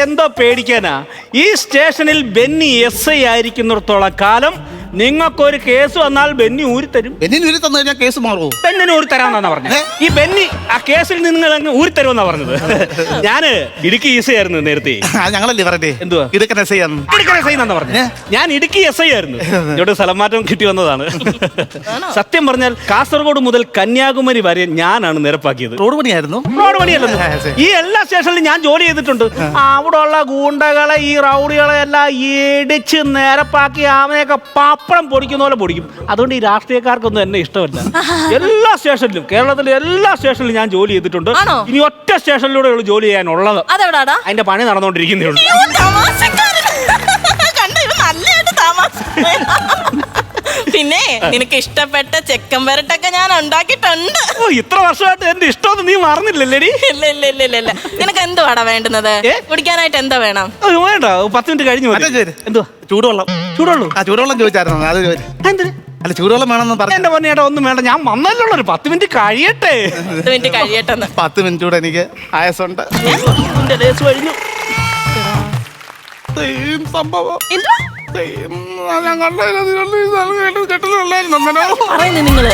എന്തോ പേടിക്കാനാ? ഈ സ്റ്റേഷനിൽ ബെന്നി SI ആയിരിക്കുന്നിടത്തോളം കാലം നിങ്ങൾക്കൊരു കേസ് വന്നാൽ ബെന്നി ഊരി തരും. ബെന്നിന് ഊരി തന്നു കഴിഞ്ഞാൽ കേസ് മാറുമോ? ബെന്നിന് ഊരി തരാമെന്നാ പറഞ്ഞത്. ഈ ബെന്നി ആ കേസിൽ നിങ്ങൾ അങ്ങ് ഊരി തരുമെന്നാ പറഞ്ഞത്. ഞാന് ഇടുക്കി SI ആയിരുന്നു നേരത്തെ. ഞങ്ങളല്ലേ പറഞ്ഞേ എന്തുവാ ഇടുക്കൻ SI ആണ്. ഇടുക്കൻ SI എന്നാ പറഞ്ഞത്. ഞാൻ ഇടുക്കി SI ആയിരുന്നു. ഇവിടെ സ്ഥലം മാറ്റം കിട്ടി വന്നതാണ്. സത്യം പറഞ്ഞാൽ കാസർഗോഡ് മുതൽ കന്യാകുമാരി വരെ ഞാനാണ് നിരപ്പാക്കിയത്. റോഡ് പണിയായിരുന്നു. റോഡ് പണിയല്ലെന്ന്. ഈ എല്ലാ സ്റ്റേഷനിലും ഞാൻ ജോലി ചെയ്തിട്ടുണ്ട്. അവിടെ ഉള്ള ഗൂണ്ടകളെ ഈ റൗഡികളെ എല്ലാം ഇടിച്ച് നിരപ്പാക്കി അവനെയൊക്കെ പപ്പടം പൊടിക്കുന്ന പോലെ പൊടിക്കും. അതുകൊണ്ട് ഈ രാഷ്ട്രീയക്കാർക്കൊന്നും എന്നെ ഇഷ്ടമല്ല. എല്ലാ സ്റ്റേഷനിലും, കേരളത്തിലെ എല്ലാ സ്റ്റേഷനിലും ഞാൻ ജോലി ചെയ്തിട്ടുണ്ട്. ഇനി ഒറ്റ സ്റ്റേഷനിലൂടെ ഉള്ളൂ ജോലി ചെയ്യാനുള്ളത്. അതിന്റെ പണി നടന്നുകൊണ്ടിരിക്കുന്നേ ഉള്ളൂ. പിന്നെ നിനക്ക് ഇഷ്ടപ്പെട്ട ചെക്കൻ വരട്ടൊക്കെ ഞാൻ ഉണ്ടാക്കിയിട്ടുണ്ട്. ഇത്ര വർഷമായിട്ട് എന്റെ ഇഷ്ടമൊന്നും നീ മറന്നില്ലല്ലേടി? ഇല്ല. നിനക്ക് എന്തുവാടാ വേണ്ടുന്നത്? കുടിക്കാനായിട്ട് എന്താ വേണം? വേണ്ട, 10 മിനിറ്റ് കഴിഞ്ഞു. എന്തുവാ? ചൂടുവെള്ളം. ചൂടുവെള്ളം ചോദിച്ചായിരുന്നു. അത് അല്ല, ചൂടുവെള്ളം വേണമെന്ന് പറഞ്ഞു. എന്റെ പൊന്നേട്ടാ ഒന്നും വേണ്ട, ഞാൻ വന്നല്ലോ. ഒരു 10 മിനിറ്റ് കഴിയട്ടെ. 10 മിനിറ്റ് കൂടെ എനിക്ക് ആയസുണ്ട്. കഴിഞ്ഞു സംഭവം പറയുന്നു നിങ്ങള്